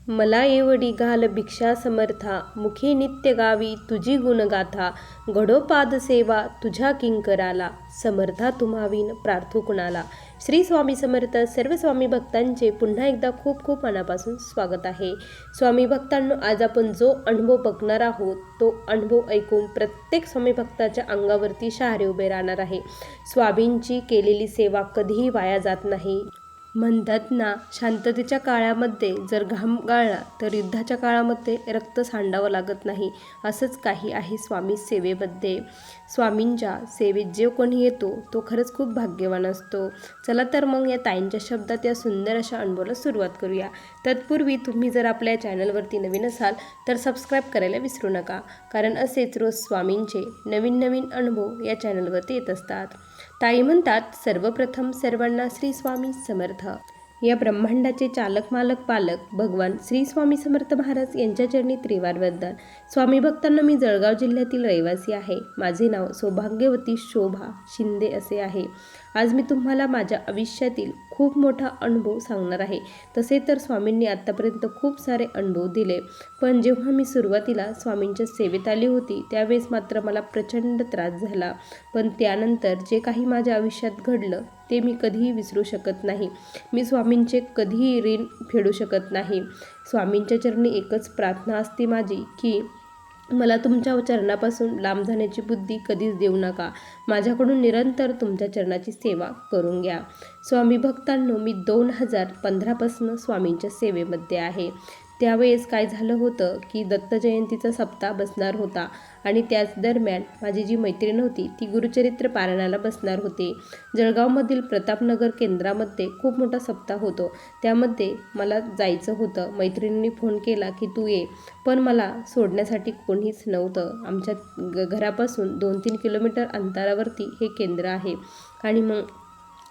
मला एवढी घाल भिक्षा समर्था, मुखी नित्य गावी तुझी गुणगाथा. घडोपाद सेवा तुझ्या किंकराला, समर्था तुम्हावीन प्रार्थू कुणाला. श्री स्वामी समर्थ. सर्व स्वामी भक्तांचे पुन्हा एकदा खूप खूप मनापासून स्वागत आहे. स्वामी भक्तांनो, आज आपण जो अनुभव बघणार आहोत तो अनुभव ऐकून प्रत्येक स्वामी भक्ताच्या अंगावरती शहारे उभे राहणार आहे. स्वामींची केलेली सेवा कधीही वाया जात नाही. म्हणतात ना, शांततेच्या काळामध्ये जर घाम गाळला तर युद्धाच्या काळामध्ये रक्त सांडावं लागत नाही. असंच काही आहे स्वामी सेवेमध्ये. स्वामींच्या सेवेत जे कोणी येतो तो खरंच खूप भाग्यवान असतो. चला तर मग या ताईंच्या शब्दात या सुंदर अशा अनुभवाला सुरुवात करूया. तत्पूर्वी तुम्ही जर आपल्या चॅनलवरती नवीन असाल तर सबस्क्राईब करायला विसरू नका, कारण असेच रोज स्वामींचे नवीन नवीन अनुभव या चॅनलवरती येत असतात. ताई म्हणतात, सर्वप्रथम सर्वांना श्री स्वामी समर्थ. या ब्रह्मांडाचे चालक मालक पालक भगवान श्री स्वामी समर्थ महाराज यांच्या चरणी त्रिवार वंदन. स्वामी भक्तांना, मी जळगाव जिल्ह्यातील रहिवासी आहे. माझे नाव सौभाग्यवती शोभा शिंदे असे आहे. आज मी तुम्हाला माझ्या आयुष्यातील खूप मोठा अनुभव सांगणार आहे. तसे तर स्वामींनी आत्तापर्यंत खूप सारे अनुभव दिले, पण जेव्हा मी सुरुवातीला स्वामींच्या सेवेत आली होती त्यावेळेस मात्र मला प्रचंड त्रास झाला. पण त्यानंतर जे काही माझ्या आयुष्यात घडलं ते मी कधीही विसरू शकत नाही. मी स्वामींचे कधीही ऋण फेडू शकत नाही. स्वामींच्या चरणी एकच प्रार्थना असते माझी की मला तुमच्या चरणापासून लांब जाण्याची बुद्धी कधीच देऊ नका. माझ्याकडून निरंतर तुमच्या चरणाची सेवा करून घ्या. स्वामी भक्तांनो, मी 2015पासून स्वामींच्या सेवेमध्ये आहे. त्यावेळेस काय झालं होतं की दत्त जयंतीचा सप्ताह बसणार होता आणि त्याच दरम्यान माझी जी मैत्रीण होती ती गुरुचरित्र पारायणाला बसणार होते. जळगावमधील प्रतापनगर केंद्रामध्ये खूप मोठा सप्ताह होतो. त्यामध्ये मला जायचं होतं. मैत्रिणींनी फोन केला की तू ये, पण मला सोडण्यासाठी कोणीच नव्हतं. आमच्या घरापासून 2-3 किलोमीटर अंतरावरती हे केंद्र आहे आणि मग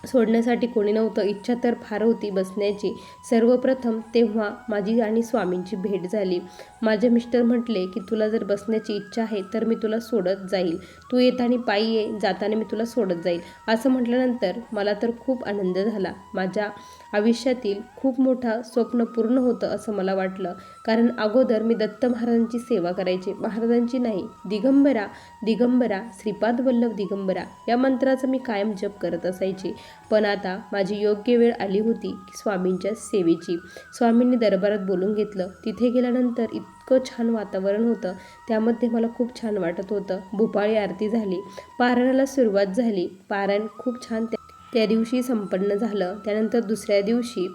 सोडण्यासाठी कोणी नव्हतं. इच्छा तर फार होती बसण्याची. सर्वप्रथम तेव्हा माझी आणि स्वामींची भेट झाली. माझे मिस्टर म्हटले की तुला जर बसण्याची इच्छा आहे तर मी तुला सोडत जाईल, तू येताना पायी ये, जाताना मी तुला सोडत जाईल. असं म्हटल्यानंतर मला तर खूप आनंद झाला. माझ्या आयुष्यातील खूप मोठा स्वप्न पूर्ण होतं असं मला वाटलं, कारण अगोदर मी दत्त महाराजांची सेवा करायचे. महाराजांची नाही, दिगंबरा दिगंबरा श्रीपाद वल्लभ दिगंबरा या मंत्राचा मी कायम जप करत असायची. पण आता माझी योग्य वेळ आली होती स्वामींच्या सेवेची. स्वामींनी दरबारात बोलून घेतलं. तिथे गेल्यानंतर इतकं छान वातावरण होतं, त्यामध्ये मला खूप छान वाटत होतं. भोपाळी आरती झाली, पारायणाला सुरुवात झाली. पारायण खूप छान त्या दिवशी संपन्न झालं. त्यानंतर दुसऱ्या दिवशी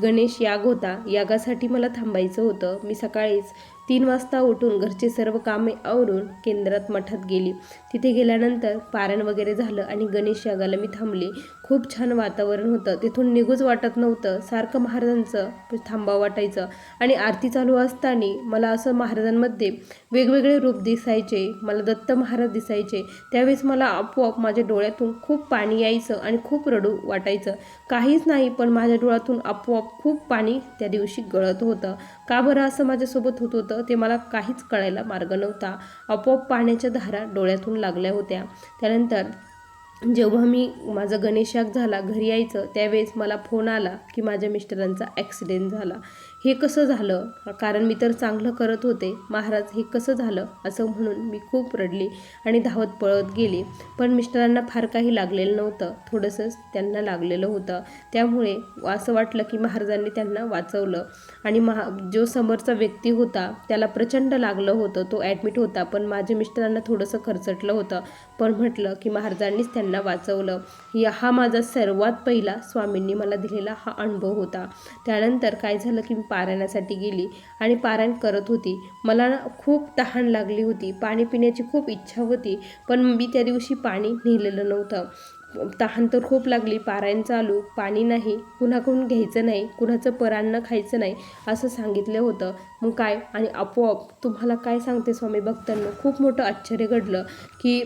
गणेश याग होता. यागासाठी मला थांबायचं होतं. मी सकाळीच 3 वाजता उठून घरचे सर्व कामे आवरून केंद्रात मठात गेली. तिथे गेल्यानंतर पारायण वगैरे झालं आणि गणेश यागाला मी थांबली. खूप छान वातावरण होतं. तिथून निघूच वाटत नव्हतं. सारखं महाराजांचं थांबावं वाटायचं आणि आरती चालू असताना मला असं महाराजांमध्ये वेगवेगळे रूप दिसायचे. मला दत्त महाराज दिसायचे. त्यावेळेस मला आपोआप माझ्या डोळ्यातून खूप पाणी यायचं आणि खूप रडू वाटायचं. काहीच नाही, पण माझ्या डोळ्यातून आपोआप खूप पाणी त्या दिवशी गळत होतं. का बरं असं माझ्यासोबत होत होतं ते मला काहीच कळायला मार्ग नव्हता. आपोआप पाण्याच्या धारा डोळ्यातून लागल्या होत्या. त्यानंतर जेव्हा मी माझं गणेश याग झाला, घरी यायचं त्यावेळेस मला फोन आला की माझ्या मिस्टरांचा ॲक्सिडेंट झाला. हे कसं झालं, कारण मी तर चांगलं करत होते. महाराज, हे कसं झालं असं म्हणून मी खूप रडली आणि धावत पळत गेली. पण मिस्टरांना फार काही लागलेलं नव्हतं, थोडंसंच त्यांना लागलेलं होतं. त्यामुळे असं वाटलं की महाराजांनी त्यांना वाचवलं. आणि जो समोरचा व्यक्ती होता त्याला प्रचंड लागलं होतं, तो ॲडमिट होता. पण माझ्या मिस्टरांना थोडंसं खरचटलं होतं, पण म्हटलं की महाराजांनीच त्यांना वाचवलं. हा माझा सर्वात पहिला स्वामींनी मला दिलेला हा अनुभव होता. त्यानंतर काय झालं की मी पारायणासाठी गेली आणि पारायण करत होती. मला खूप तहान लागली होती, पाणी पिण्याची खूप इच्छा होती, पण मी त्या दिवशी पाणी नेलेलं नव्हतं. तहान तर खूप लागली. पारायण चालू, पाणी नाही, कुणाकडून घ्यायचं नाही, कुणाचं परान्न खायचं नाही असं सांगितलं होतं. मग काय, आणि आपोआप तुम्हाला काय सांगते स्वामी भक्तांनो, खूप मोठं आश्चर्य घडलं की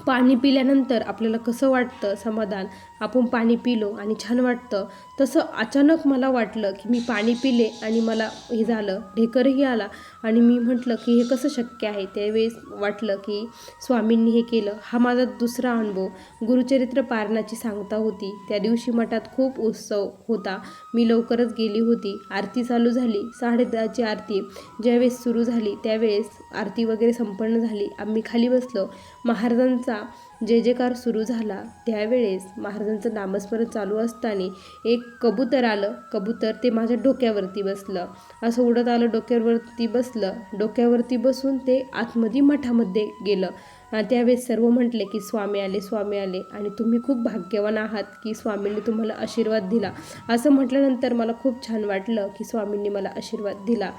पाणी पिल्यानंतर आपल्याला कसं वाटतं, समाधान. आपण पाणी पिलो आणि छान वाटतं, तसं अचानक मला वाटलं की मी पाणी पिले आणि मला हे झालं, ढेकरही आला आणि मी म्हटलं की हे कसं शक्य आहे. त्यावेळेस वाटलं की स्वामींनी हे केलं. हा माझा दुसरा अनुभव. गुरुचरित्र पारायणाची सांगता होती. त्या दिवशी मठात खूप उत्सव होता. मी लवकरच गेली होती. आरती चालू झाली. 10:30ची आरती ज्यावेळेस सुरू झाली त्यावेळेस आरती वगैरे संपन्न झाली. आम्ही खाली बसलो. महाराजांचा जय जयकार सुरू झाला. त्यावेळेस महाराजांचं नामस्मरण चालू असताना एक कबूतर आलं. कबूतर ते माझ्या डोक्यावरती बसलं. असं उडत आलं, डोक्यावरती बसलं. डोक्यावरती बसून ते आतमध्ये मठामध्ये गेलं. त्यावेळेस सर्व म्हटले की स्वामी आले, स्वामी आले आणि तुम्ही खूप भाग्यवान आहात की स्वामींनी तुम्हाला आशीर्वाद दिला. असं म्हटल्यानंतर मला खूप छान वाटलं की स्वामींनी मला आशीर्वाद दिला.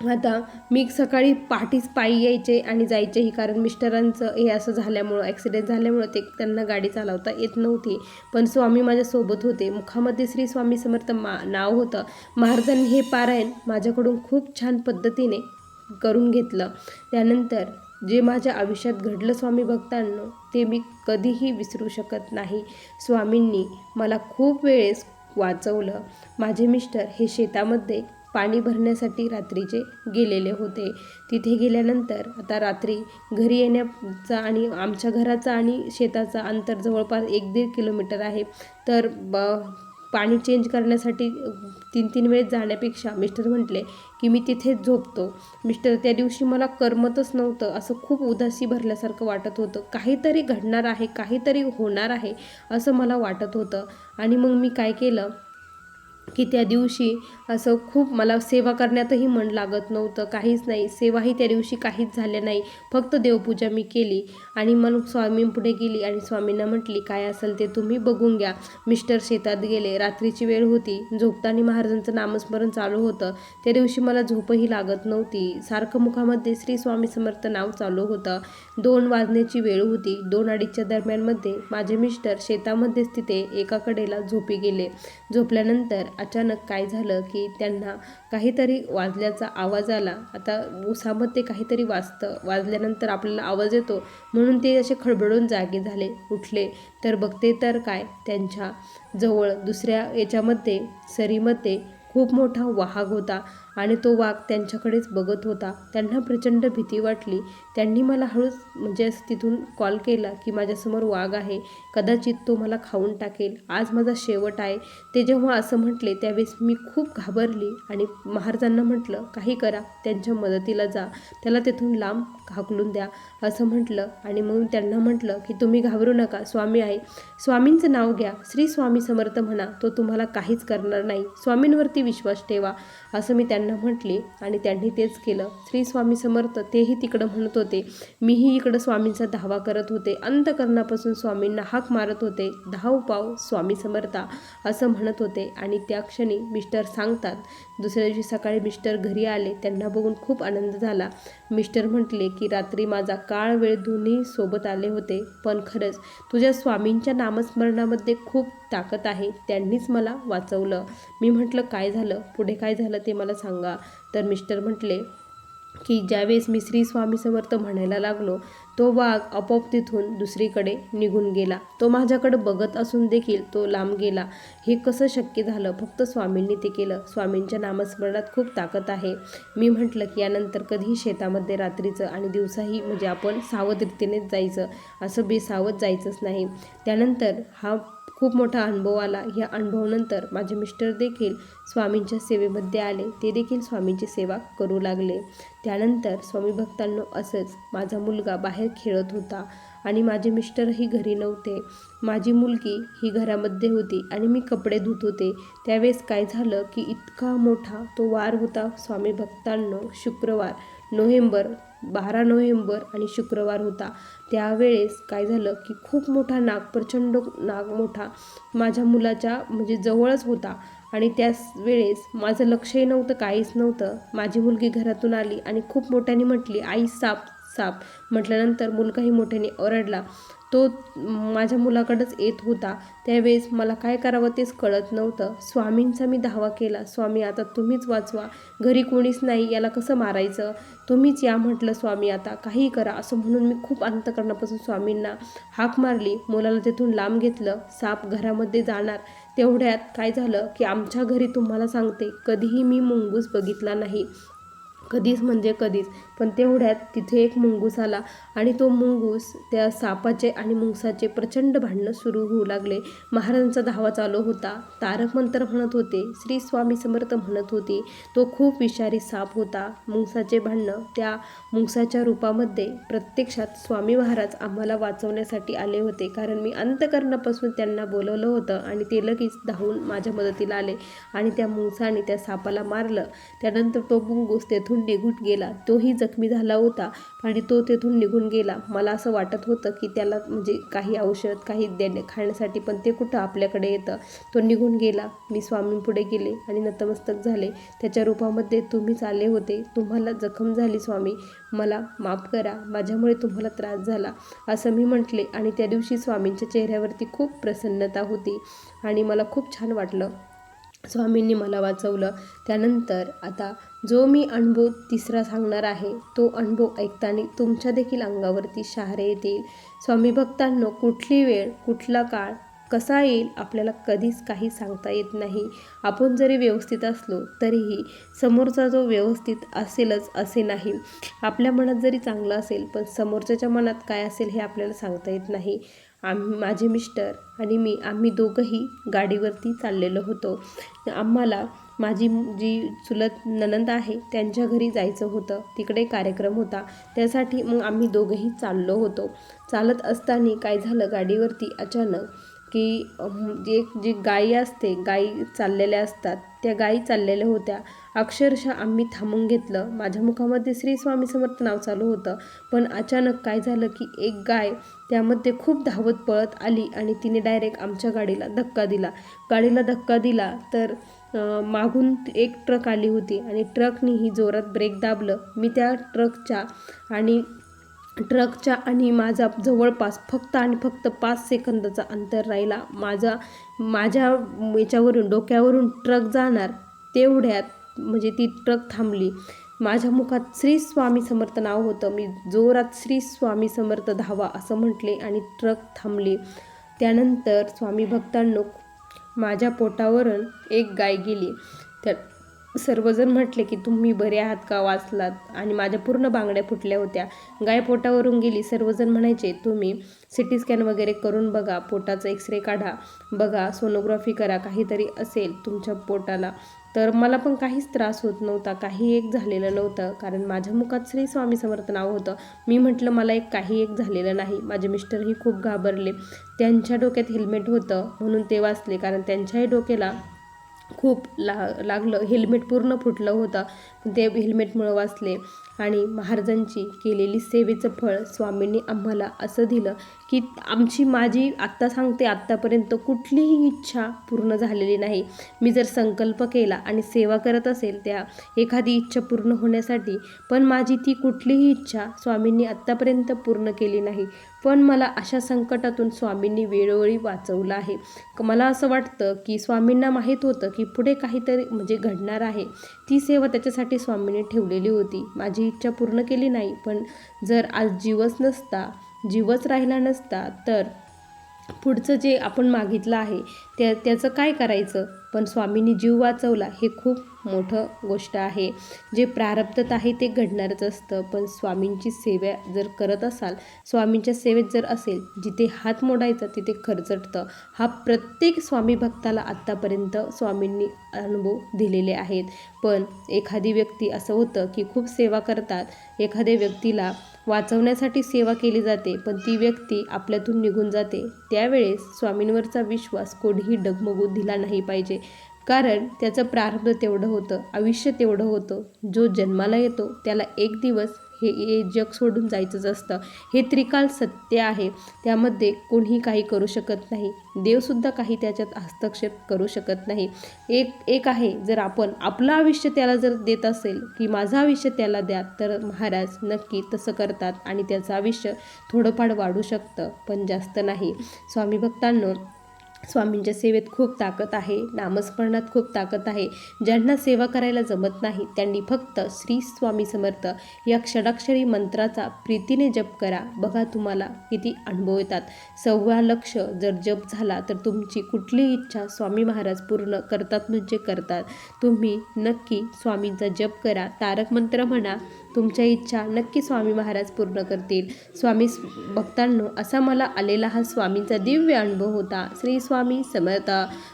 आता मी सकाळी पहाटेच पायी यायचे आणि जायचेही, कारण मिस्टरांचं हे असं झाल्यामुळं, ॲक्सिडेंट झाल्यामुळं त्यांना गाडी चालवता येत नव्हती. पण स्वामी माझ्यासोबत होते. मुखामध्ये श्री स्वामी समर्थ नाव होतं. महाराजांनी हे पारायण माझ्याकडून खूप छान पद्धतीने करून घेतलं. त्यानंतर जे माझ्या आयुष्यात घडलं स्वामी भक्तांनो, ते मी कधीही विसरू शकत नाही. स्वामींनी मला खूप वेळेस वाचवलं. माझे मिस्टर हे शेतामध्ये पाणी भरण्यासाठी रात्रीचे गेलेले होते. तिथे गेल्यानंतर आता रात्री घरी येण्याचा आणि आमच्या घराचा आणि शेताचा अंतर जवळपास 1-1.5 किलोमीटर आहे. तर पाणी चेंज करण्यासाठी 3-3 वेळेस जाण्यापेक्षा मिस्टर म्हटले की मी तिथेच झोपतो. मिस्टर त्या दिवशी मला करमतच नव्हतं. असं खूप उदासी भरल्यासारखं वाटत होतं. काहीतरी घडणार आहे, काहीतरी होणार आहे असं मला वाटत होतं. आणि मग मी काय केलं की त्या दिवशी असं खूप मला सेवा करण्यातही मन लागत नव्हतं, काहीच नाही. सेवाही त्या दिवशी काहीच झाल्या नाही. फक्त देवपूजा मी केली आणि मग स्वामींपुढे गेली आणि स्वामींना म्हटली काय असेल ते तुम्ही बघून घ्या. मिस्टर शेतात गेले. रात्रीची वेळ होती. झोपताना महाराजांचं नामस्मरण चालू होतं. त्या दिवशी मला झोपही लागत नव्हती. सारखं मुखामध्ये श्री स्वामी समर्थ नाव चालू होतं. 2 वाजण्याची वेळ होती. 2-2:30च्या दरम्यानमध्ये माझे मिस्टर शेतामध्येच तिथे एका कडेला झोपी गेले. झोपल्यानंतर अचानक काय झालं की त्यांना काहीतरी वाजल्याचा आवाज आला. आता उसामध्ये काहीतरी वाजल्यानंतर आपल्याला आवाज येतो, म्हणून ते असे खडबडून जागे झाले. उठले तर बघते तर काय, त्यांच्या जवळ दुसऱ्या याच्यामध्ये सरीमध्ये खूप मोठा वाघ होता आणि तो वाघ त्यांच्याकडेच बघत होता. त्यांना प्रचंड भीती वाटली. त्यांनी मला हळूच म्हणजे असं तिथून कॉल केला की माझ्यासमोर वाघ आहे, कदाचित तो मला खाऊन टाकेल, आज माझा शेवट आहे. ते जेव्हा असं म्हटले त्यावेळेस मी खूप घाबरली आणि महाराजांना म्हटलं काही करा, त्यांच्या मदतीला जा, त्याला तिथून लांब हाकलून द्या असं म्हटलं. आणि मग त्यांना म्हटलं की तुम्ही घाबरू नका, स्वामी आहे, स्वामींचं नाव घ्या, श्री स्वामी समर्थ म्हणा, तो तुम्हाला काहीच करणार नाही, स्वामींवरती विश्वास ठेवा असं मी त्यांना म्हटले. आणि त्यांनी तेच केलं. श्री स्वामी समर्थ तेही तिकडं म्हणत होते, मीही इकडं स्वामींचा धावा करत होते. अंतःकरणापासून स्वामींना हाक मारत होते, धाव पाव स्वामी समर्था असं म्हणत होते. आणि त्या क्षणी मिस्टर सांगतात, दुसऱ्या दिवशी सकाळी मिस्टर घरी आले. त्यांना बघून खूप आनंद झाला. मिस्टर म्हटले की रात्री माझा काळ वेळ दोन्ही सोबत आले होते, पण खरंच तुझ्या स्वामींच्या नामस्मरणामध्ये खूप ताकद आहे, त्यांनीच मला वाचवलं. मी म्हटलं काय झालं, पुढे काय झालं ते मला सांगा. तर मिस्टर म्हटले की ज्यावेळेस मी श्री स्वामी समर्थ म्हणायला लागलो, तो वाघ आपोआप तिथून दुसरीकडे निघून गेला. तो माझ्याकडे बघत असून देखील तो लांब गेला. हे कसं शक्य झालं? फक्त स्वामींनी ते केलं. स्वामींच्या नामस्मरणात खूप ताकद आहे. मी म्हटलं की यानंतर कधीही शेतामध्ये रात्रीचं आणि दिवसाही म्हणजे आपण सावधरीतीनेच जायचं, असं बेसावध जायचंच नाही. त्यानंतर हा खूप मोठा अनुभव आला. या अनुभवानंतर माझे मिस्टर देखील स्वामींच्या सेवेमध्ये आले. ते देखील स्वामींची सेवा करू लागले. त्यानंतर स्वामी भक्तांनो असंच माझा मुलगा बाहेर खेळत होता आणि माझे मिस्टरही घरी नव्हते. माझी मुलगी ही घरामध्ये होती आणि मी कपडे धुत होते. त्यावेळेस काय झालं की इतका मोठा तो वार होता स्वामी भक्तांनो, शुक्रवार 12 नोव्हेंबर आणि शुक्रवार होता. त्यावेळेस काय झालं की खूप मोठा नाग, प्रचंड नाग मोठा माझ्या मुलाच्या म्हणजे जवळच होता. आणि त्याच वेळेस माझं लक्षही नव्हतं, काहीच नव्हतं. माझी मुलगी घरातून आली आणि खूप मोठ्याने म्हटली, आई साप साप. म्हटल्यानंतर मुलगाही मोठ्याने ओरडला. तो माझ्या मुलाकडंच येत होता. त्यावेळेस मला काय करावं तेच कळत नव्हतं. स्वामींचा मी धावा केला, स्वामी आता तुम्हीच वाचवा, घरी कोणीच नाही, याला कसं मारायचं, तुम्हीच या म्हटलं स्वामी, आता काहीही करा असं म्हणून मी खूप अंतःकरणापासून स्वामींना हाक मारली. मुलाला तिथून लांब घेतलं. साप घरामध्ये जाणार तेवढ्यात काय झालं की आमच्या घरी तुम्हाला सांगते कधीही मी मुंगूस बघितला नाही, कधीच म्हणजे कधीच. पण तेवढ्यात तिथे एक मुंगूस आला आणि तो मुंगूस त्या सापाचे आणि मुंगसाचे प्रचंड भांडणं सुरू होऊ लागले. महाराजांचा धावा चालू होता. तारक मंत्र म्हणत होते, श्री स्वामी समर्थ म्हणत होती. तो खूप विषारी साप होता. मुंगसाचे भांडणं, त्या मुंगसाच्या रूपामध्ये प्रत्यक्षात स्वामी महाराज आम्हाला वाचवण्यासाठी आले होते. कारण मी अंतःकरणापासून त्यांना बोलवलं होतं आणि ते लगेच धावून माझ्या मदतीला आले आणि त्या मुंगसाने त्या सापाला मारलं. त्यानंतर तो मुंगूस तेथून निघून गेला. तोही जखमी झाला होता आणि तो तेथून निघून गेला. मला असं वाटत होतं की त्याला म्हणजे काही औषध काही खाण्यासाठी, पण ते कुठं आपल्याकडे येतं. तो निघून गेला. मी स्वामींपुढे गेले आणि नतमस्तक झाले. त्याच्या रूपामध्ये तुम्हीच आले होते. तुम्हाला जखम झाली स्वामी, मला माफ करा, माझ्यामुळे तुम्हाला त्रास झाला असं मी म्हटले. आणि त्या दिवशी स्वामींच्या चेहऱ्यावरती खूप प्रसन्नता होती आणि मला खूप छान वाटलं. स्वामींनी मला वाचवलं. त्यानंतर आता जो मी अनुभव तिसरा सांगणार आहे, तो अनुभव ऐकताना तुमच्या देखील अंगावरती शहारे येतील. स्वामी भक्तांनो, कुठली वेळ कुठला काळ कसा येईल आपल्याला कधीच काही सांगता येत नाही. आपण जरी व्यवस्थित असलो तरीही समोरचा जो व्यवस्थित असेलच असे नाही. आपल्या मनात जरी चांगलं असेल पण समोरच्याच्या मनात काय असेल हे आपल्याला सांगता येत नाही. माझे मिस्टर आणि मी आम्ही दोघंही गाडीवरती चाललेलो होतो. आम्हाला माझी जी चुलत नणंद आहे त्यांच्या घरी जायचं होतं. तिकडे कार्यक्रम होता, त्यासाठी मग आम्ही दोघंही चाललो होतो. चालत असताना काय झालं, गाडीवरती अचानक की जी गायी असते, गायी चाललेल्या असतात, त्या गायी चाललेल्या होत्या. अक्षरशः आम्ही थांबून घेतलं. माझ्या मुखामध्ये श्री स्वामी समर्थ नाव चालू होतं. पण अचानक काय झालं की एक गाय त्यामध्ये खूप धावत पळत आली आणि तिने डायरेक्ट आमच्या गाडीला धक्का दिला. गाडीला धक्का दिला तर मागून एक ट्रक आली होती आणि ट्रकनेही जोरात ब्रेक दाबलं. मी त्या ट्रकच्या आणि माझा जवळपास फक्त आणि फक्त 5 सेकंदाचा अंतर राहिला. माझ्या याच्यावरून डोक्यावरून ट्रक जाणार तेवढ्यात म्हणजे ती ट्रक थांबली. माझ्या मुखात श्री स्वामी समर्थ नाव होतं. मी जोरात श्री स्वामी समर्थ धावा असं म्हटले आणि ट्रक थांबली. त्यानंतर स्वामी भक्तांनो, माझ्या पोटावरून एक गाय गेली. त्या सर्वजण म्हटले की तुम्ही बरे आहात का, वाचलात, आणि माझ्या पूर्ण बांगड्या फुटल्या होत्या. गाय पोटावरून गेली. सर्वजण म्हणायचे तुम्ही सिटी स्कॅन वगैरे करून बघा, पोटाचा एक्सरे काढा, बघा, सोनोग्राफी करा, काहीतरी असेल तुमच्या पोटाला. तर मला पण काहीच त्रास होत नव्हता, काही एक झालेलं नव्हतं, कारण माझ्या मुखात श्री स्वामी समर्थ नाव होतं. मी म्हटलं मला काही एक झालेलं नाही. माझे मिस्टरही खूप घाबरले. त्यांच्या डोक्यात हेल्मेट होतं म्हणून ते वाचले, कारण त्यांच्याही डोक्याला खूप लागलं. हेल्मेट पूर्ण फुटलं होतं, पण ते हेल्मेटमुळं वाचले. आणि महाराजांची केलेली सेवेचं फळ स्वामींनी आम्हाला असं दिलं की माझी आत्ता सांगते, आत्तापर्यंत कुठलीही इच्छा पूर्ण झालेली नाही. मी जर संकल्प केला आणि सेवा करत असेल त्या एखादी इच्छा पूर्ण होण्यासाठी, पण माझी ती कुठलीही इच्छा स्वामींनी आत्तापर्यंत पूर्ण केली नाही. पण मला अशा संकटातून स्वामींनी वेळोवेळी वाचवलं आहे. मला असं वाटतं की स्वामींना माहीत होतं की पुढे काहीतरी म्हणजे घडणार आहे. ती सेवा त्याच्यासाठी स्वामींनी ठेवलेली होती. माझी इच्छा पूर्ण केली नाही, पण जर आज जीवच राहिला नसता तर पुढचं जे आपण मागितलं आहे त्याचं काय करायचं. पण स्वामींनी जीव वाचवला हे खूप मोठं गोष्ट आहे. जे प्रारब्धात आहे ते घडणारच असतं. पण स्वामींची सेवा जर करत असाल, स्वामींच्या सेवेत जर असेल, जिथे हात मोडायचा तिथे खरचटतं. हा प्रत्येक स्वामी भक्ताला आत्तापर्यंत स्वामींनी अनुभव दिलेले आहेत. पण एखादी व्यक्ती असं होतं की खूप सेवा करतात, एखाद्या व्यक्तीला वाचवण्यासाठी सेवा केली जाते, पण ती व्यक्ती आपल्यातून निघून जाते. त्यावेळेस स्वामींवरचा विश्वास कोणीही डगमगू दिला नाही पाहिजे, कारण त्याचं प्रारब्ध तेवढं होतं, आयुष्य तेवढं होतं. जो जन्माला येतो त्याला एक दिवस हे जग सोडून जायचंच असतं. हे त्रिकाल सत्य आहे, त्यामध्ये कोणीही काही करू शकत नाही. देवसुद्धा काही त्याच्यात हस्तक्षेप करू शकत नाही. एक आहे, जर आपण आपलं आयुष्य त्याला जर देत असेल की माझं आयुष्य त्याला द्या, तर महाराज नक्की तसं करतात आणि त्याचं आयुष्य थोडंफार वाढू शकतं, पण जास्त नाही. स्वामी भक्तांनो, स्वामींच्या सेवेत खूप ताकद आहे, नामस्मरणात खूप ताकद आहे. ज्यांना सेवा करायला जमत नाही त्यांनी फक्त श्री स्वामी समर्थ या षडाक्षरी मंत्राचा प्रीतीने जप करा. बघा तुम्हाला किती अनुभव येतात. 1.25 लाख जर जप झाला तर तुमची कुठलीही इच्छा स्वामी महाराज पूर्ण करतात म्हणजे करतात. तुम्ही नक्की स्वामींचा जप करा, तारक मंत्र म्हणा, तुमच्या इच्छा नक्की स्वामी महाराज पूर्ण करतील. स्वामी भक्तांनो, असा मला आलेला हा स्वामींचा दिव्य अनुभव होता. श्री स्वामी समर्थ.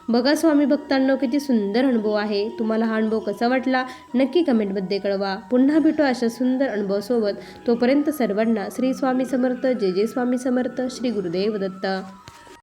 बघा स्वामी भक्तांनो, किती सुंदर अनुभव आहे. तुम्हाला हा अनुभव कसा वाटला नक्की कमेंटमध्ये कळवा. पुन्हा भेटू अशा सुंदर अनुभवासोबत. तोपर्यंत सर्वांना श्री स्वामी समर्थ. जय जय स्वामी समर्थ. श्री गुरुदेव दत्त.